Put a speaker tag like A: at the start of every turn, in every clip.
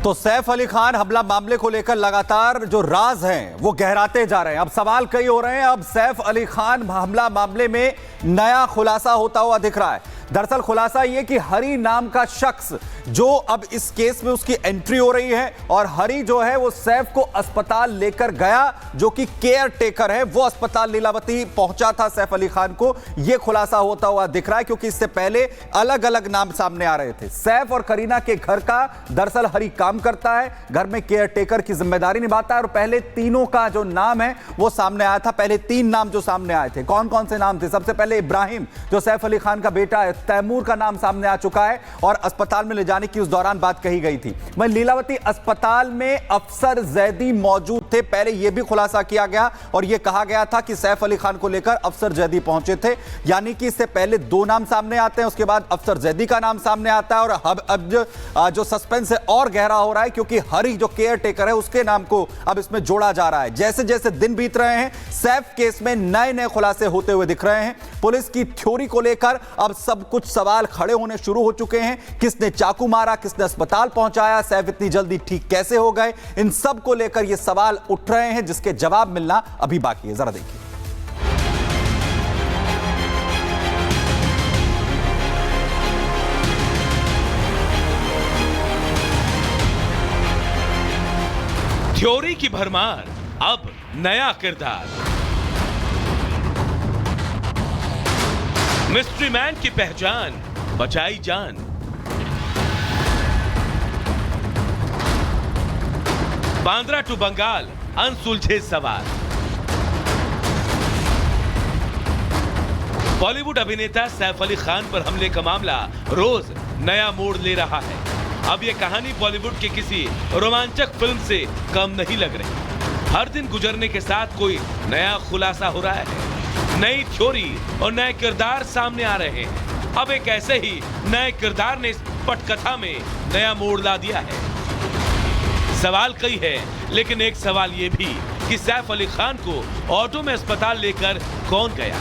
A: तो सैफ अली खान हमला मामले को लेकर लगातार जो राज हैं वो गहराते जा रहे हैं। अब सवाल कई हो रहे हैं। अब सैफ अली खान हमला मामले में नया खुलासा होता हुआ दिख रहा है। दरअसल खुलासा ये कि हरी नाम का शख्स जो अब इस केस में उसकी एंट्री हो रही है और हरी जो है वो सैफ को अस्पताल लेकर गया, जो कि केयर टेकर है, वो अस्पताल लीलावती पहुंचा था सैफ अली खान को। यह खुलासा होता हुआ दिख रहा है क्योंकि इससे पहले अलग अलग नाम सामने आ रहे थे। सैफ और करीना के घर का दरअसल हरी काम करता है, घर में केयर टेकर की जिम्मेदारी निभाता है और पहले तीनों का जो नाम है वो सामने आया था। पहले 3 नाम जो सामने आए थे, कौन कौन से नाम थे? सबसे पहले इब्राहिम जो सैफ अली खान का बेटा है, तैमूर का नाम सामने आ चुका है और अस्पताल में ले जाने की उस दौरान बात कही गई थी। वहीं लीलावती अस्पताल में अफसर जैदी मौजूद थे। पहले यह भी खुलासा किया गया और यह कहा गया था कि सैफ अली खान को लेकर अफसर जैदी पहुंचे थे, यानी कि इससे पहले 2 नाम सामने आते हैं, उसके बाद अफसर जैदी का नाम सामने आता है। और अब जो सस्पेंस है और गहरा हो रहा है क्योंकि हरी जो केयर टेकर है उसके नाम को अब इसमें जोड़ा जा रहा है। जैसे जैसे दिन बीत रहे हैं, सैफ केस में नए नए खुलासे होते हुए दिख रहे हैं। पुलिस की थ्योरी को लेकर अब सब कुछ सवाल खड़े होने शुरू हो चुके हैं। किसने चाकू मारा, किसने अस्पताल पहुंचाया, सैफ इतनी जल्दी ठीक कैसे हो गए, इन सब को लेकर ये सवाल उठ रहे हैं जिसके जवाब मिलना अभी बाकी है। जरा देखिए।
B: थ्योरी की भरमार, अब नया किरदार। मिस्ट्री मैन की पहचान, बचाई जान। बांद्रा टू बंगाल, अनसुलझे सवाल। बॉलीवुड अभिनेता सैफ अली खान पर हमले का मामला रोज नया मोड़ ले रहा है। अब यह कहानी बॉलीवुड के किसी रोमांचक फिल्म से कम नहीं लग रही। हर दिन गुजरने के साथ कोई नया खुलासा हो रहा है, नई थ्योरी और नए किरदार सामने आ रहे हैं। अब एक ऐसे ही नए किरदार ने इस पटकथा में नया मोड़ ला दिया है। सवाल कई है, लेकिन एक सवाल यह भी कि सैफ अली खान को ऑटो में अस्पताल लेकर कौन गया।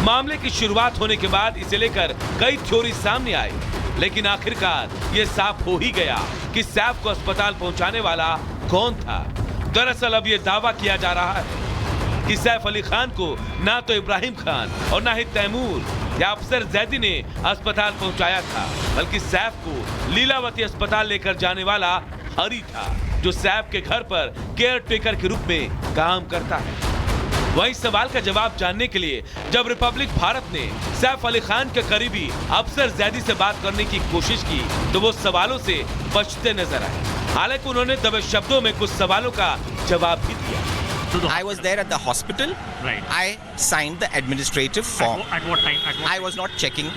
B: मामले की शुरुआत होने के बाद इसे लेकर कई थ्योरी सामने आई, लेकिन आखिरकार यह साफ हो ही गया कि सैफ को अस्पताल पहुंचाने वाला कौन था। दरअसल अब यह दावा किया जा रहा है कि सैफ अली खान को ना तो इब्राहिम खान और ना ही तैमूर या अफसर जैदी ने अस्पताल पहुंचाया था, बल्कि सैफ को लीलावती अस्पताल लेकर जाने वाला हरी था, जो सैफ के घर पर केयर टेकर के रूप में काम करता है। वही सवाल का जवाब जानने के लिए जब रिपब्लिक भारत ने सैफ अली खान के करीबी अफसर जैदी से बात करने की कोशिश की तो वो सवालों से बचते नजर आए। हालांकि उन्होंने दबे शब्दों में कुछ सवालों का जवाब भी दिया।
C: I was there at the hospital.
D: Right.
C: I signed the administrative form.
D: At what time?
C: I was not checking.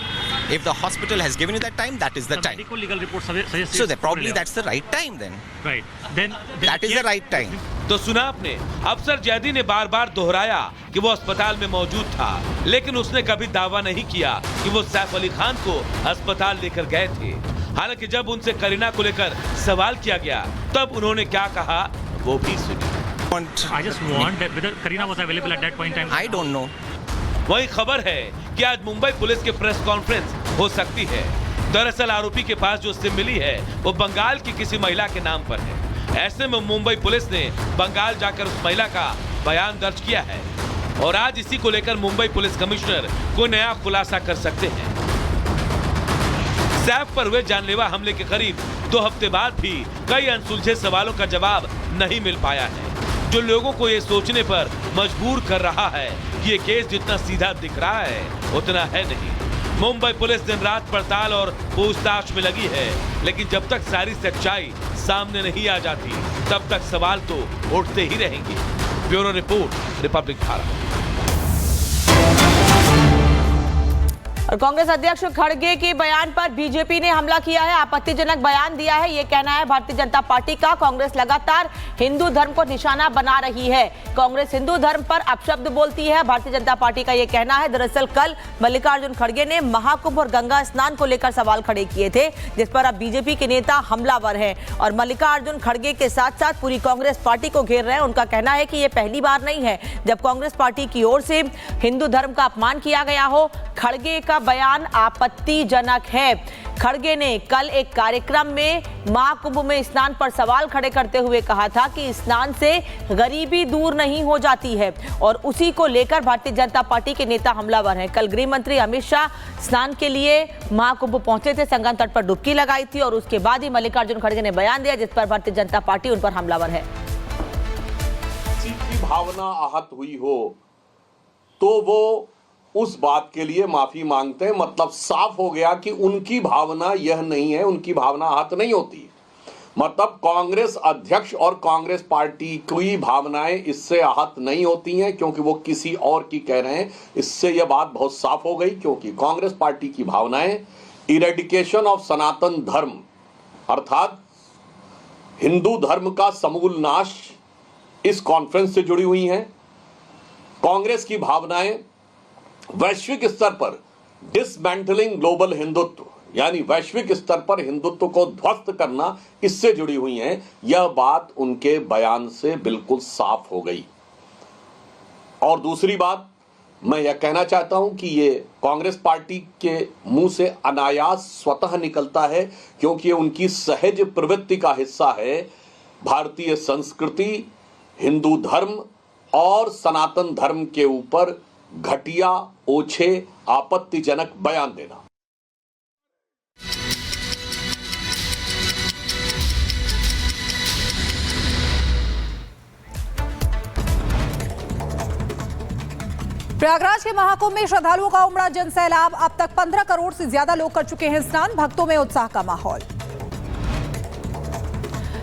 C: If the hospital has given you that time, that is the time.
D: Medical legal report suggests.
C: So probably that's the right time then.
D: Right. Then
C: That is the right time.
B: तो सुना आपने, अफसर जैदी ने बार बार दोहराया कि वो अस्पताल में मौजूद था, लेकिन उसने कभी दावा नहीं किया कि वो सैफ अली खान को अस्पताल लेकर गए थे। हालांकि जब उनसे करीना को लेकर सवाल किया गया तब उन्होंने क्या कहा वो भी सुनिए।
D: I just want that whether Kareena was available at that point in time.
C: I don't know.
B: वही खबर है कि आज मुंबई पुलिस की प्रेस कॉन्फ्रेंस हो सकती है। दरअसल आरोपी के पास जो सिम मिली है वो बंगाल की किसी महिला के नाम पर है। ऐसे में मुंबई पुलिस ने बंगाल जाकर उस महिला का बयान दर्ज किया है और आज इसी को लेकर मुंबई पुलिस कमिश्नर कोई नया खुलासा कर सकते हैं। सैफ पर हुए जानलेवा हमले के करीब 2 हफ्ते बाद भी कई अनसुलझे सवालों का जवाब नहीं मिल पाया है, जो लोगों को ये सोचने पर मजबूर कर रहा है कि ये केस जितना सीधा दिख रहा है उतना है नहीं। मुंबई पुलिस दिन रात पड़ताल और पूछताछ में लगी है, लेकिन जब तक सारी सच्चाई सामने नहीं आ जाती तब तक सवाल तो उठते ही रहेंगे। Bureau report, Republic Bharat.
E: और कांग्रेस अध्यक्ष खड़गे के बयान पर बीजेपी ने हमला किया है, आपत्तिजनक बयान दिया है। ये कहना है भारतीय जनता पार्टी का, कांग्रेस लगातार हिंदू धर्म को निशाना बना रही है। कांग्रेस हिंदू धर्म पर अपशब्द बोलती है, भारतीय जनता पार्टी का ये कहना है। दरअसल कल मल्लिकार्जुन खड़गे ने महाकुंभ और गंगा स्नान को लेकर सवाल खड़े किए थे, जिस पर अब बीजेपी के नेता हमलावर हैं और मल्लिकार्जुन खड़गे के साथ साथ पूरी कांग्रेस पार्टी को घेर रहे हैं। उनका कहना है कि ये पहली बार नहीं है जब कांग्रेस पार्टी की ओर से हिंदू धर्म का अपमान किया गया हो। खड़गे का बयान आपत्तिजनक है। खड़गे ने कल एक कार्यक्रम में महाकुंभ में स्नान पर सवाल खड़े करते हुए कहा था कि स्नान से गरीबी दूर नहीं हो जाती है और उसी को लेकर भारतीय जनता पार्टी के नेता हमलावर हैं। कल गृह मंत्री अमित शाह स्नान के लिए महाकुंभ पहुंचे थे, संगम तट पर डुबकी लगाई थी और उसके बाद ही मल्लिकार्जुन खड़गे ने बयान दिया जिस पर भारतीय जनता पार्टी उन पर हमलावर है।
F: किसी की भावना आहत हुई हो तो वो उस बात के लिए माफी मांगते हैं। मतलब साफ हो गया कि उनकी भावना यह नहीं है, उनकी भावना आहत नहीं होती। मतलब कांग्रेस अध्यक्ष और कांग्रेस पार्टी की भावनाएं इससे आहत नहीं होती हैं क्योंकि वो किसी और की कह रहे हैं। इससे यह बात बहुत साफ हो गई क्योंकि कांग्रेस पार्टी की भावनाएं इरेडिकेशन ऑफ सनातन धर्म अर्थात हिंदू धर्म का समूल नाश इस कॉन्फ्रेंस से जुड़ी हुई हैं। कांग्रेस की भावनाएं वैश्विक स्तर पर डिसमेंटलिंग ग्लोबल हिंदुत्व यानी वैश्विक स्तर पर हिंदुत्व को ध्वस्त करना इससे जुड़ी हुई हैं। यह बात उनके बयान से बिल्कुल साफ हो गई। और दूसरी बात मैं यह कहना चाहता हूं कि ये कांग्रेस पार्टी के मुंह से अनायास स्वतः निकलता है क्योंकि ये उनकी सहज प्रवृत्ति का हिस्सा है। भारतीय संस्कृति, हिंदू धर्म और सनातन धर्म के ऊपर घटिया, ओछे, आपत्तिजनक बयान देना।
G: प्रयागराज के महाकुंभ में श्रद्धालुओं का उमड़ा जनसैलाब। अब तक 15 करोड़ से ज्यादा लोग कर चुके हैं स्नान। भक्तों में उत्साह का माहौल।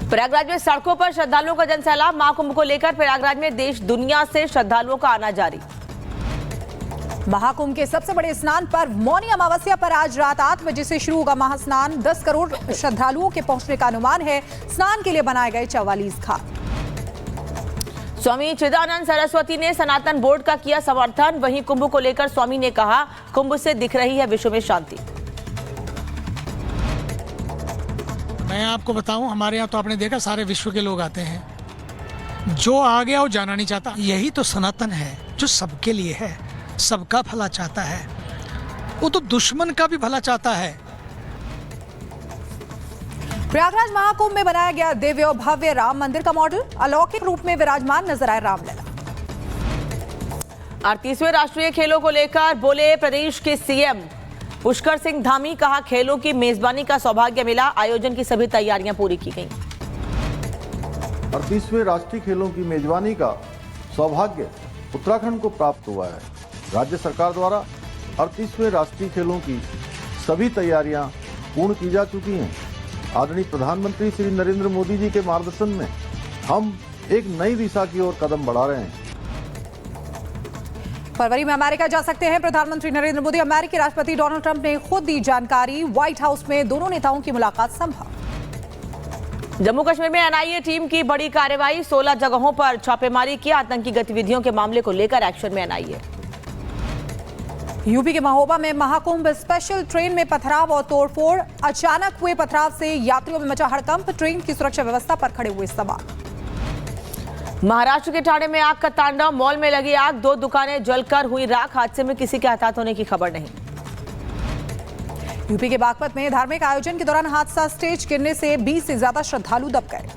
E: प्रयागराज में सड़कों पर श्रद्धालुओं का जनसैलाब। महाकुंभ को लेकर प्रयागराज में देश दुनिया से श्रद्धालुओं का आना जारी।
G: महाकुंभ के सबसे बड़े स्नान पर मौनी अमावस्या पर आज रात 8 बजे से शुरू होगा महास्नान। 10 करोड़ श्रद्धालुओं के पहुंचने का अनुमान है। स्नान के लिए बनाए गए 44 घाट।
E: स्वामी चिदानंद सरस्वती ने सनातन बोर्ड का किया समर्थन। वहीं कुंभ को लेकर स्वामी ने कहा, कुंभ से दिख रही है विश्व में शांति।
H: मैं आपको बताऊं, हमारे यहाँ तो आपने देखा सारे विश्व के लोग आते हैं। जो आ गया वो जाना नहीं चाहता। यही तो सनातन है जो सबके लिए है, सबका भला चाहता है। वो तो दुश्मन का भी भला चाहता है।
G: प्रयागराज महाकुंभ में बनाया गया दिव्य और भव्य राम मंदिर का मॉडल। अलौकिक रूप में विराजमान नजर आए रामलला।
E: 38वें राष्ट्रीय खेलों को लेकर बोले प्रदेश के सीएम पुष्कर सिंह धामी। कहा, खेलों की मेजबानी का सौभाग्य मिला। आयोजन की सभी तैयारियां पूरी की गई।
I: 38वें राष्ट्रीय खेलों की मेजबानी का सौभाग्य उत्तराखंड को प्राप्त हुआ है। राज्य सरकार द्वारा 38वें राष्ट्रीय खेलों की सभी तैयारियां पूर्ण की जा चुकी हैं। आदरणीय प्रधानमंत्री श्री नरेंद्र मोदी जी के मार्गदर्शन में हम एक नई दिशा की ओर कदम बढ़ा रहे हैं।
G: फरवरी में अमेरिका जा सकते हैं प्रधानमंत्री नरेंद्र मोदी। अमेरिकी राष्ट्रपति डोनाल्ड ट्रंप ने खुद दी जानकारी। व्हाइट हाउस में दोनों नेताओं की मुलाकात संभव।
E: जम्मू कश्मीर में एनआईए टीम की बड़ी कार्रवाई। 16 जगहों पर छापेमारी की। आतंकी गतिविधियों के मामले को लेकर एक्शन में एनआईए।
G: यूपी के महोबा में महाकुंभ स्पेशल ट्रेन में पथराव और तोड़फोड़। अचानक हुए पथराव से यात्रियों में मचा हड़कंप। ट्रेन की सुरक्षा व्यवस्था पर खड़े हुए सवाल।
E: महाराष्ट्र के ठाणे में आग का तांडव। मॉल में लगी आग, 2 दुकानें जलकर हुई राख। हादसे में किसी के हताहत होने की खबर नहीं।
G: यूपी के बागपत में धार्मिक आयोजन के दौरान हादसा। स्टेज गिरने से 20 से ज्यादा श्रद्धालु दब गए।